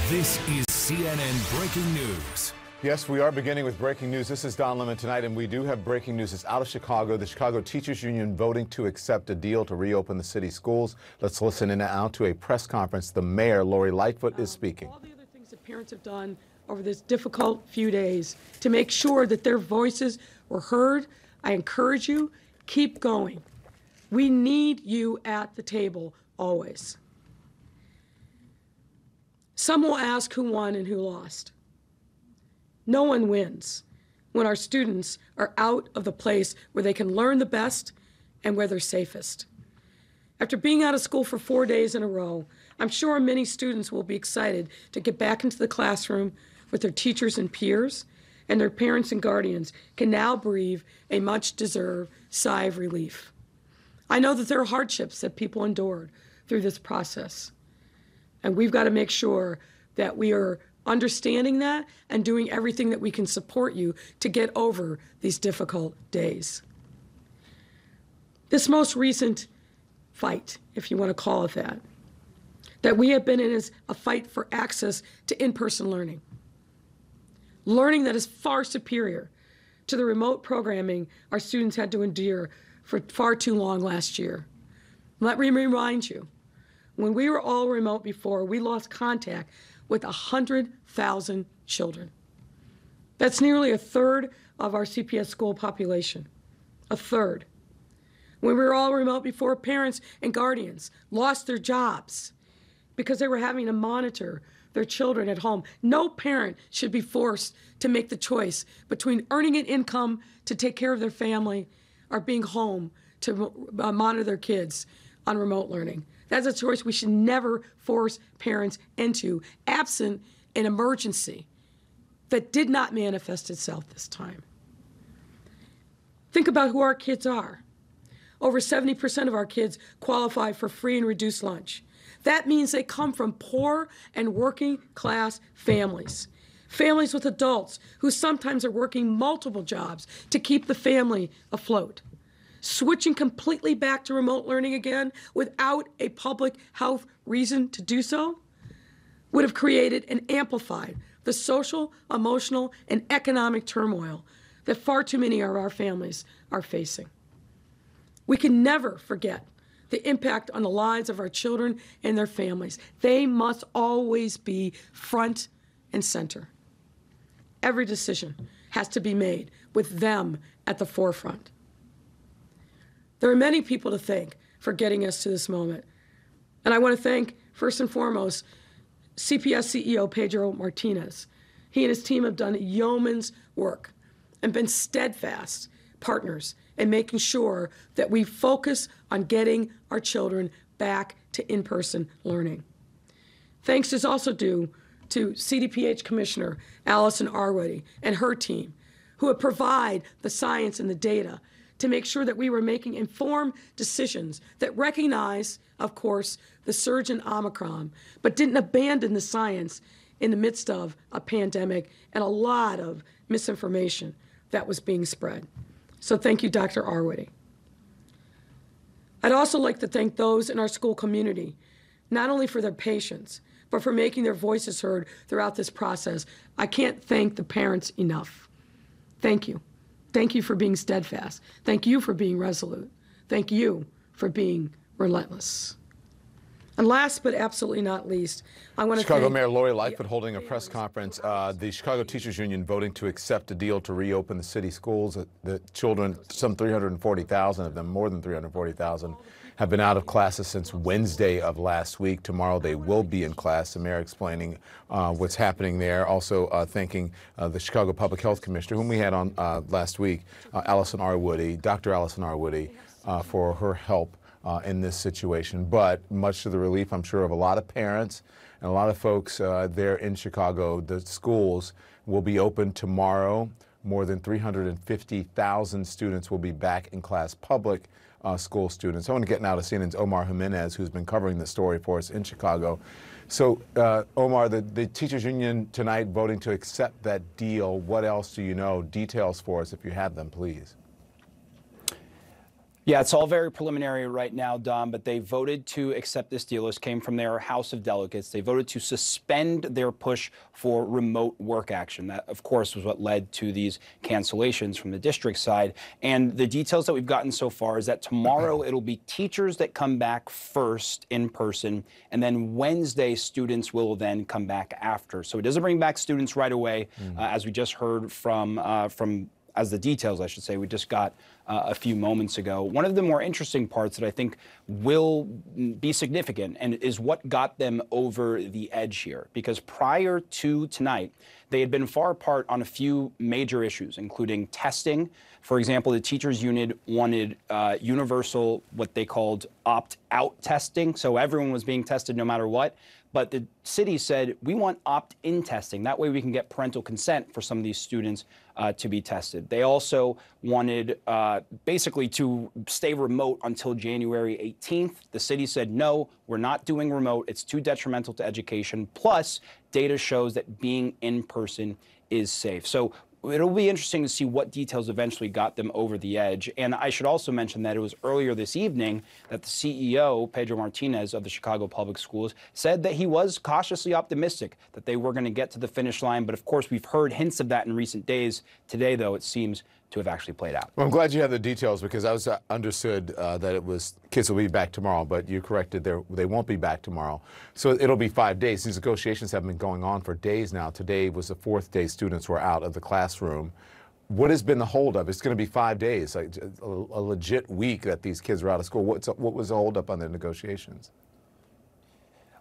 This is CNN Breaking News. Yes, we are beginning with breaking news. This is Don Lemon tonight, and we do have breaking news. It's out of Chicago. The Chicago Teachers Union voting to accept a deal to reopen the city schools. Let's listen in now to a press conference. The mayor, Lori Lightfoot, is speaking. All the other things that parents have done over this difficult few days to make sure that their voices were heard, I encourage you, keep going. We need you at the table always. Some will ask who won and who lost. No one wins when our students are out of the place where they can learn the best and where they're safest. After being out of school for 4 days in a row, I'm sure many students will be excited to get back into the classroom with their teachers and peers, and their parents and guardians can now breathe a much-deserved sigh of relief. I know that there are hardships that people endured through this process, and we've got to make sure that we are understanding that and doing everything that we can support you to get over these difficult days. This most recent fight, if you want to call it that we have been in is a fight for access to in-person learning. Learning that is far superior to the remote programming our students had to endure for far too long last year. Let me remind you, when we were all remote before, we lost contact with 100,000 children. That's nearly a third of our CPS school population, a third. When we were all remote before, parents and guardians lost their jobs because they were having to monitor their children at home. No parent should be forced to make the choice between earning an income to take care of their family or being home to monitor their kids on remote learning. That's a choice we should never force parents into, absent an emergency that did not manifest itself this time. Think about who our kids are. Over 70% of our kids qualify for free and reduced lunch. That means they come from poor and working class families. Families with adults who sometimes are working multiple jobs to keep the family afloat. Switching completely back to remote learning again without a public health reason to do so would have created and amplified the social, emotional, and economic turmoil that far too many of our families are facing. We can never forget the impact on the lives of our children and their families. They must always be front and center. Every decision has to be made with them at the forefront. There are many people to thank for getting us to this moment. And I want to thank, first and foremost, CPS CEO Pedro Martinez. He and his team have done yeoman's work and been steadfast partners in making sure that we focus on getting our children back to in-person learning. Thanks is also due to CDPH Commissioner Allison Arwady and her team, who have provided the science and the data to make sure that we were making informed decisions that recognize, of course, the surge in Omicron, but didn't abandon the science in the midst of a pandemic and a lot of misinformation that was being spread. So thank you, Dr. Arwady. I'd also like to thank those in our school community, not only for their patience, but for making their voices heard throughout this process. I can't thank the parents enough. Thank you. Thank you for being steadfast. Thank you for being resolute. Thank you for being relentless. And last but absolutely not least, I want to Chicago thank Mayor Lori Lightfoot holding a press conference. The Chicago Teachers Union voting to accept a deal to reopen the city schools. The children, some 340,000 of them, more than 340,000, have been out of classes since Wednesday of last week. Tomorrow they will be in class. The mayor explaining what's happening there. Also thanking the Chicago Public Health Commissioner, whom we had on last week, Allison Arwady, Dr. Allison Arwady, for her help in this situation. But much to the relief, I'm sure, of a lot of parents and a lot of folks there in Chicago, the schools will be open tomorrow. More than 350,000 students will be back in class, public school students. I want to get now to CNN's Omar Jimenez, who's been covering the story for us in Chicago. So, Omar, the teachers union tonight voting to accept that deal. What else do you know? Details for us if you have them, please. Yeah, it's all very preliminary right now, Don, but they voted to accept this deal. This came from their House of Delegates. They voted to suspend their push for remote work action. That, of course, was what led to these cancellations from the district side. And the details that we've gotten so far is that tomorrow it'll be teachers that come back first in person, and then Wednesday students will then come back after. So it doesn't bring back students right away, as we just heard from as the details, I should say, we just got a few moments ago. One of the more interesting parts that I think will be significant and is what got them over the edge here. Because prior to tonight, they had been far apart on a few major issues, including testing. For example, the teachers union wanted universal, what they called opt-out testing. So everyone was being tested no matter what. But the city said, we want opt-in testing. That way we can get parental consent for some of these students to be tested. They also wanted basically to stay remote until January 18th. The city said, no, we're not doing remote. It's too detrimental to education. Plus, data shows that being in person is safe. So it'll be interesting to see what details eventually got them over the edge. And I should also mention that it was earlier this evening that the CEO, Pedro Martinez of the Chicago Public Schools, said that he was cautiously optimistic that they were going to get to the finish line. But of course, we've heard hints of that in recent days. Today, though, it seems to have actually played out. Well, I'm glad you have the details, because I was understood that it was kids will be back tomorrow, but you corrected they won't be back tomorrow. So it'll be 5 days. These negotiations have been going on for days now. Today was the 4th day students were out of the classroom. What has been the holdup? It's going to be 5 days, like a legit week that these kids are out of school. What was the holdup on the negotiations?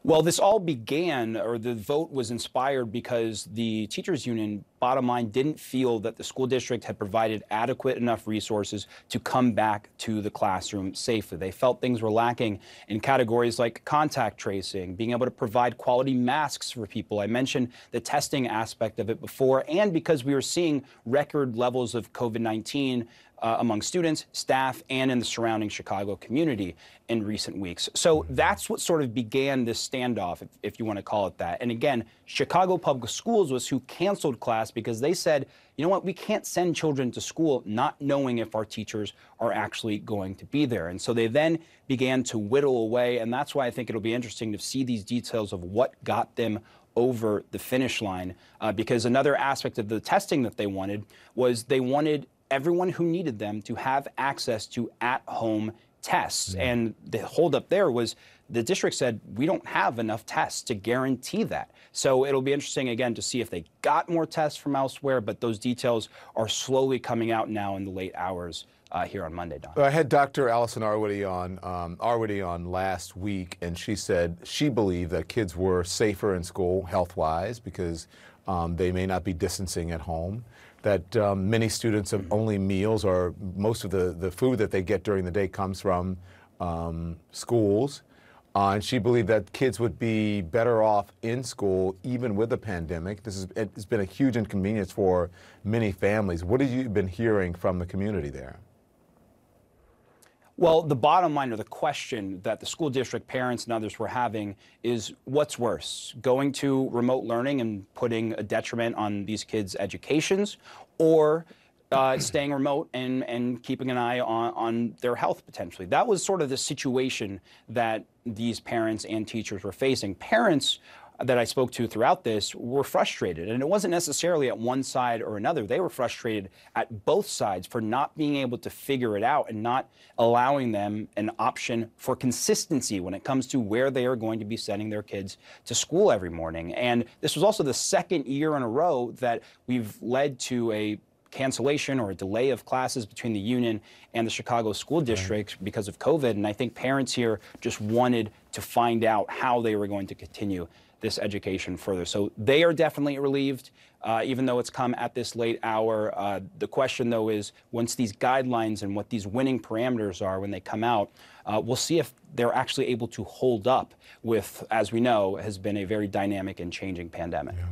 Well, this all began, or the vote was inspired because the teachers union, bottom line, didn't feel that the school district had provided adequate enough resources to come back to the classroom safely. They felt things were lacking in categories like contact tracing, being able to provide quality masks for people. I mentioned the testing aspect of it before, and because we were seeing record levels of COVID-19 among students, staff, and in the surrounding Chicago community in recent weeks. So that's what sort of began this standoff, if you want to call it that. And again, Chicago Public Schools was who canceled class because they said, you know what, we can't send children to school not knowing if our teachers are actually going to be there. And so they then began to whittle away, and that's why I think it'll be interesting to see these details of what got them over the finish line, because another aspect of the testing that they wanted was they wanted everyone who needed them to have access to at-home tests. And the holdup there was the district said, we don't have enough tests to guarantee that. So it'll be interesting, again, to see if they got more tests from elsewhere, but those details are slowly coming out now in the late hours here on Monday, Don. I had Dr. Allison Arwady on last week, and she said she believed that kids were safer in school health-wise because they may not be distancing at home, that many students have only meals, or most of the food that they get during the day comes from schools. And she believed that kids would be better off in school even with the pandemic. It's been a huge inconvenience for many families. What have you been hearing from the community there? Well, the bottom line, or the question that the school district parents and others were having, is what's worse, going to remote learning and putting a detriment on these kids' educations, or staying remote and keeping an eye on their health potentially? That was sort of the situation that these parents and teachers were facing. Parents that I spoke to throughout this were frustrated, and it wasn't necessarily at one side or another. They were frustrated at both sides for not being able to figure it out and not allowing them an option for consistency when it comes to where they are going to be sending their kids to school every morning. And this was also the second year in a row that we've led to a cancellation or a delay of classes between the union and the Chicago School District because of COVID. And I think parents here just wanted to find out how they were going to continue this education further. So they are definitely relieved, even though it's come at this late hour. The question, though, is once these guidelines and what these winning parameters are when they come out, we'll see if they're actually able to hold up with, as we know, has been a very dynamic and changing pandemic. Yeah.